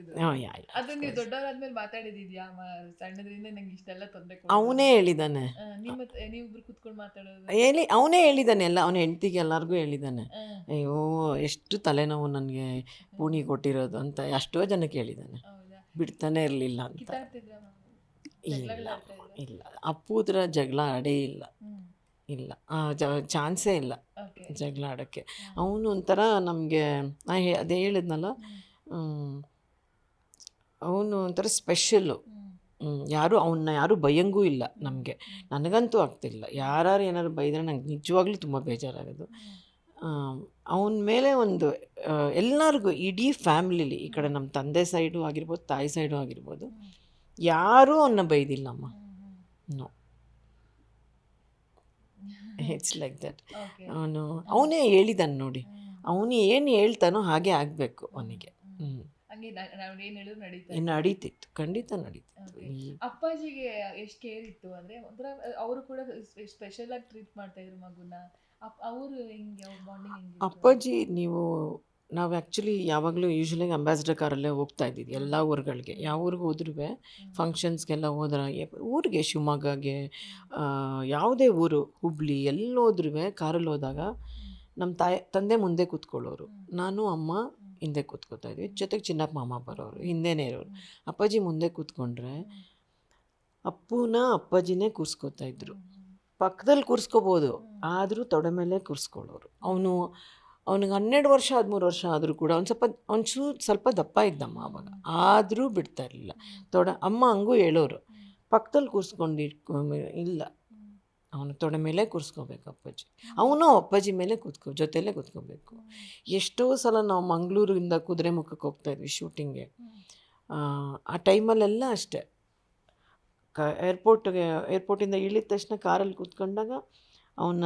ಮಾಡ್ತಿದ್ರು. ಯಾ ಅದು ನೀವು ದೊಡ್ಡವರಾದ್ಮೇಲೆ ಮಾತಾಡಿದ್ಯಾ, ಸಣ್ಣದ್ರಿಂದ ನಂಗೆ ಇಷ್ಟೆಲ್ಲ ತೊಂದರೆ ಅವನೇ ಹೇಳಿದ್ದಾನೆ. ನೀವಿಬ್ರು ಕುತ್ಕೊಂಡು ಮಾತಾಡೋದು? ಅವನೇ ಹೇಳಿದ್ದಾನೆ ಎಲ್ಲ, ಅವನ ಹೆಂಡತಿಗೆ ಎಲ್ಲರಿಗೂ ಹೇಳಿದ್ದಾನೆ. ಅಯ್ಯೋ ಎಷ್ಟು ತಲೆನೋವು ನನಗೆ ಪೂಣಿ ಕೊಟ್ಟಿರೋದು ಅಂತ ಎಷ್ಟೋ ಜನಕ್ಕೆ ಹೇಳಿದ್ದಾನೆ. ಬಿಡ್ತಾನೆ ಇರಲಿಲ್ಲ ಅಂತ. ಇಲ್ಲ ಅಪ್ಪುದ್ರ ಜಗಳ ಆಡೇ ಇಲ್ಲ. ಇಲ್ಲ ಚಾನ್ಸೇ ಇಲ್ಲ ಜಗಳ ಆಡೋಕ್ಕೆ. ಅವನು ಒಂಥರ ನಮಗೆ ಅದೇ ಹೇಳಿದ್ನಲ್ಲ, ಅವನು ಒಂಥರ ಸ್ಪೆಷಲ್ಲು. ಯಾರು ಬೈಯಂಗೂ ಇಲ್ಲ ನಮಗೆ. ನನಗಂತೂ ಆಗ್ತಿಲ್ಲ. ಯಾರು ಏನಾದ್ರು ಬೈದರೆ ನಂಗೆ ನಿಜವಾಗ್ಲೂ ತುಂಬ ಬೇಜಾರಾಗೋದು. ಅವನ ಮೇಲೆ ಒಂದು ಎಲ್ಲರಿಗೂ ಇಡೀ ಫ್ಯಾಮ್ಲಿಲಿ, ಈ ಕಡೆ ನಮ್ಮ ತಂದೆ ಸೈಡು ಆಗಿರ್ಬೋದು, ತಾಯಿ ಸೈಡು ಆಗಿರ್ಬೋದು, ಯಾರೂ ಅವನ್ನ ಬೈದಿಲ್ಲಮ್ಮ. No, it's like that. ಅವನೇ ಹೇಳಿದಾನೆ ನೋಡಿ, ಅವನು ಏನು ಹೇಳ್ತಾನೋ ಹಾಗೆ ಆಗಬೇಕು ಅವನಿಗೆ. ನಡೀತಿತ್ತು, ಖಂಡಿತ ನಡೀತಿತ್ತು. ಅಪ್ಪಾಜಿಗೆ ಎಷ್ಟು ಕೇರ್ ಇತ್ತು ಅಂದ್ರೆ, ಒಂಥರ ಅವರು ಕೂಡ ಸ್ಪೆಷಲ್ ಆಗಿ ಟ್ರೀಟ್ ಮಾಡ್ತಾ ಇದ್ರು ಮಗುನ. ಅವರು ಹೆಂಗೆ, ಅವ್ರ ಬಾಂಡಿಂಗ್ ಹೆಂಗೆ? ಅಪ್ಪಾಜಿ ನಾವು ಆ್ಯಕ್ಚುಲಿ ಯಾವಾಗಲೂ ಯೂಶ್ವಲಾಗಿ ಅಂಬಾಸಿಡರ್ ಕಾರಲ್ಲೇ ಹೋಗ್ತಾ ಇದ್ದಿದ್ದು ಎಲ್ಲ ಊರುಗಳಿಗೆ. ಯಾವ ಊರಿಗೆ ಹೋದ್ರೂ ಫಂಕ್ಷನ್ಸ್ಗೆಲ್ಲ ಹೋದ್ರೆ, ಊರಿಗೆ ಶಿವಮೊಗ್ಗಗೆ, ಯಾವುದೇ ಊರು, ಹುಬ್ಳಿ ಎಲ್ಲೋದ್ರೂ ಕಾರಲ್ಲಿ ಹೋದಾಗ ನಮ್ಮ ತಂದೆ ಮುಂದೆ ಕೂತ್ಕೊಳ್ಳೋರು, ನಾನು ಅಮ್ಮ ಹಿಂದೆ ಕೂತ್ಕೋತಾ ಇದ್ವಿ. ಜೊತೆಗೆ ಚಿನ್ನಪ್ಪ ಮಾಮ ಬರೋರು, ಹಿಂದೆನೇ ಇರೋರು. ಅಪ್ಪಾಜಿ ಮುಂದೆ ಕೂತ್ಕೊಂಡ್ರೆ ಅಪ್ಪಾಜಿನೇ ಕೂರಿಸ್ಕೋತಾ ಇದ್ರು. ಪಕ್ಕದಲ್ಲಿ ಕೂರಿಸ್ಕೋಬೋದು, ಆದರೂ ತೊಡೆ ಮೇಲೆ ಕೂರಿಸ್ಕೊಳ್ಳೋರು. ಅವನಿಗೆ 12 ವರ್ಷ 13 ವರ್ಷ ಆದರೂ ಕೂಡ ಸ್ವಲ್ಪ ದಪ್ಪ ಇದ್ದಮ್ಮ ಅವಾಗ, ಆದರೂ ಬಿಡ್ತಾ ಇರಲಿಲ್ಲ. ಅಮ್ಮ ಹಂಗೂ ಹೇಳೋರು, ಪಕ್ಕದಲ್ಲಿ ಕೂರಿಸ್ಕೊಂಡು ಇಲ್ಲ, ಅವನು ತೊಡೆ ಮೇಲೆ ಕೂರಿಸ್ಕೋಬೇಕು ಅಪ್ಪಾಜಿ. ಅವನು ಅಪ್ಪಾಜಿ ಮೇಲೆ ಜೊತೆಯಲ್ಲೇ ಕೂತ್ಕೋಬೇಕು. ಎಷ್ಟೋ ಸಲ ನಾವು ಮಂಗಳೂರಿಂದ ಕುದುರೆಮುಖಕ್ಕೆ ಹೋಗ್ತಾಯಿದ್ವಿ ಶೂಟಿಂಗ್ಗೆ. ಆ ಟೈಮಲ್ಲೆಲ್ಲ ಅಷ್ಟೇ, ಏರ್ಪೋರ್ಟಿಂದ ಇಳಿದ ತಕ್ಷಣ ಕಾರಲ್ಲಿ ಕೂತ್ಕೊಂಡಾಗ ಅವನ್ನ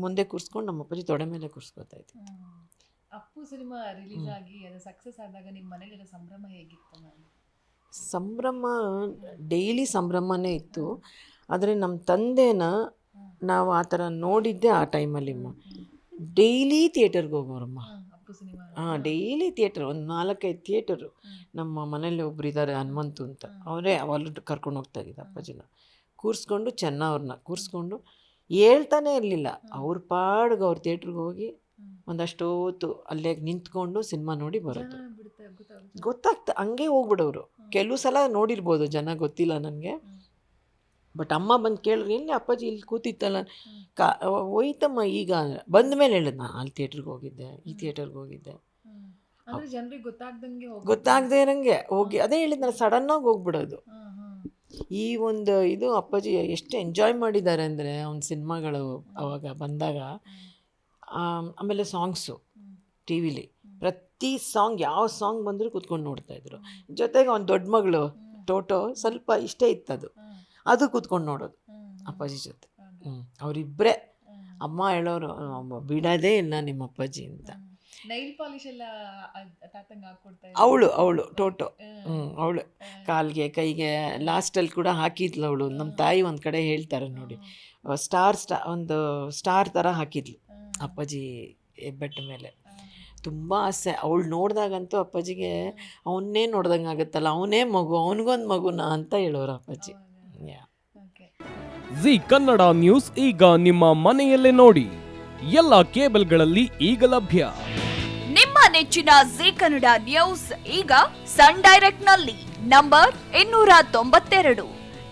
ಮುಂದೆ ಕೂರಿಸ್ಕೊಂಡು ನಮ್ಮ ಅಪ್ಪಾಜಿ ತೊಡೆ ಮೇಲೆ ಕೂರಿಸ್ಕೋತಾ ಇದ್ವಿ. ಅಪ್ಪು ಸಿನಿಮಾ ರಿಲೀಸ್ ಆಗಿ ಅದು ಸಕ್ಸಸ್ ಆದಾಗ ನಿಮ್ಮ ಮನೇಲಿರೋ ಸಂಭ್ರಮ ಹೇಗಿತ್ತು? ಸಂಭ್ರಮ ಡೈಲಿ ಸಂಭ್ರಮನೇ ಇತ್ತು. ಆದರೆ ನಮ್ಮ ತಂದೆನ ನಾವು ಆ ಥರ ನೋಡಿದ್ದೆ ಆ ಟೈಮಲ್ಲಿ. ಡೈಲಿ ಥಿಯೇಟರ್ಗೆ ಹೋಗೋರಮ್ಮ. ಡೈಲಿ ಥಿಯೇಟರ್, ಒಂದು 4-5 ಥಿಯೇಟರು. ನಮ್ಮ ಮನೇಲಿ ಒಬ್ರು ಇದ್ದಾರೆ, ಹನುಮಂತು ಅಂತ, ಅವರೇ ಅವಾಗಲೂ ಕರ್ಕೊಂಡು ಹೋಗ್ತಾ ಇದ್ದಿದ್ದು ಅಪ್ಪಾಜಿನ. ಕೂರಿಸ್ಕೊಂಡು ಅವ್ರನ್ನ ಕೂರಿಸ್ಕೊಂಡು ಹೇಳ್ತಾನೆ ಇರಲಿಲ್ಲ. ಅವ್ರ ಪಾಡ್ಗೆ ಅವ್ರ ಥಿಯೇಟ್ರಿಗೆ ಹೋಗಿ ಒಂದಷ್ಟು ಹೊತ್ತು ಅಲ್ಲೇ ನಿಂತ್ಕೊಂಡು ಸಿನಿಮಾ ನೋಡಿ ಬರೋದು. ಹಂಗೆ ಹೋಗ್ಬಿಡೋರು. ಕೆಲವು ಸಲ ನೋಡಿರ್ಬೋದು ಜನ, ಗೊತ್ತಿಲ್ಲ ನನಗೆ. ಬಟ್ ಅಮ್ಮ ಬಂದು ಕೇಳಿದ್ರೆ, ಎಲ್ಲಿ ಅಪ್ಪಾಜಿ ಇಲ್ಲಿ ಕೂತಿತ್ತಲ್ಲ, ಹೋಯ್ತಮ್ಮ ಈಗ ಬಂದ ಮೇಲೆ ಹೇಳಿದ್, ನಾನು ಅಲ್ಲಿ ಥಿಯೇಟ್ರಿಗೆ ಹೋಗಿದ್ದೆ, ಈ ಥಿಯೇಟರ್ಗೆ ಹೋಗಿದ್ದೆ. ಗೊತ್ತಾಗದೇ ಇರಂಗೆ ಹೋಗಿ, ಅದೇ ಹೇಳಿದ್ನಲ್ಲ, ಸಡನ್ನಾಗಿ ಹೋಗ್ಬಿಡೋದು. ಈ ಒಂದು ಇದು ಅಪ್ಪಾಜಿ ಎಷ್ಟು ಎಂಜಾಯ್ ಮಾಡಿದ್ದಾರೆ ಅಂದರೆ ಅವ್ನ ಸಿನಿಮಾಗಳು ಅವಾಗ ಬಂದಾಗ. ಆಮೇಲೆ ಸಾಂಗ್ಸು ಟಿ ವಿಲಿ ಪ್ರತಿ ಸಾಂಗ್, ಯಾವ ಸಾಂಗ್ ಬಂದರೂ ಕೂತ್ಕೊಂಡು ನೋಡ್ತಾಯಿದ್ರು. ಜೊತೆಗೆ ಅವ್ನ ದೊಡ್ಡ ಮಗಳು ಟೋಟೋ ಸ್ವಲ್ಪ ಇಷ್ಟ ಇತ್ತದು, ಅದು ಕೂತ್ಕೊಂಡು ನೋಡೋದು ಅಪ್ಪಾಜಿ ಜೊತೆ. ಅವರಿಬ್ಬರೇ. ಅಮ್ಮ ಹೇಳೋರು, ಬಿಡೋದೇ ಇಲ್ಲ ನಿಮ್ಮ ಅಪ್ಪಾಜಿ ಅಂತ. ನೈಲ್ ಪಾಲಿಶ್ ಎಲ್ಲ ಅವಳು ಟೋಟೋ, ಅವಳು ಕಾಲಿಗೆ ಕೈಗೆ ಲಾಸ್ಟಲ್ಲಿ ಕೂಡ ಹಾಕಿದ್ಲು ಅವಳು. ನಮ್ಮ ತಾಯಿ ಒಂದು ಕಡೆ ಹೇಳ್ತಾರೆ ನೋಡಿ, ಒಂದು ಸ್ಟಾರ್ ಥರ ಹಾಕಿದ್ಲು ಅಪ್ಪಾಜಿ ಬೆಟ್ಟ ಮೇಲೆ. ತುಂಬ ಆಸೆ ಅವಳು ನೋಡಿದಾಗಂತೂ ಅಪ್ಪಾಜಿಗೆ ಅವನ್ನೇ ನೋಡ್ದಂಗೆ ಆಗುತ್ತಲ್ಲ, ಅವನೇ ಮಗು, ಅವನಿಗೊಂದು ಮಗುನ ಅಂತ ಹೇಳೋರು ಅಪ್ಪಾಜಿ. ಜಿ ಕನ್ನಡ ನ್ಯೂಸ್ ಈಗ ನಿಮ್ಮ ಮನೆಯಲ್ಲೇ ನೋಡಿ, ಎಲ್ಲ ಕೇಬಲ್ಗಳಲ್ಲಿ ಈಗ ಲಭ್ಯ. ನಿಮ್ಮ ನೆಚ್ಚಿನ ಜಿ ಕನ್ನಡ ನ್ಯೂಸ್ ಈಗ ಸನ್ ಡೈರೆಕ್ಟ್ ನಲ್ಲಿ number 292,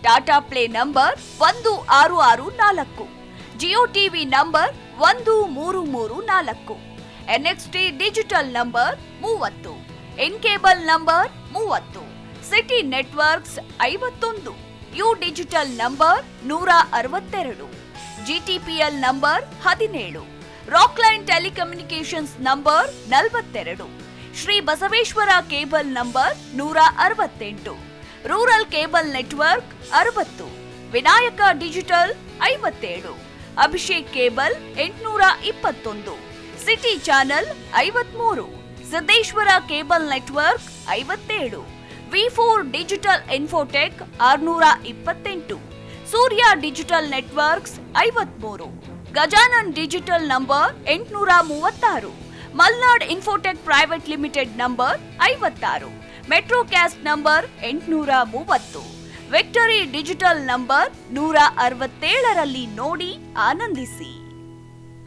Tata play number 1664, Jio TV number 1334, NXT digital number 30, N cable number 30, city networks 51, U digital number 162, GTPL number 17, Rockline telecommunications number 42, Shri Basaveshwara cable number 168, rural cable network 60, Vinayaka digital 57, Abhishek cable 821, city channel 53, Siddeshwara cable network 57, V4 digital Infotech 628, ಸೂರ್ಯ digital networks 53, Gajanan digital number 836, Malnad Infotech Private Limited number 56, Metro Cast number 830, Victory Digital number 167ರಲ್ಲಿ ನೋಡಿ ಆನಂದಿಸಿ.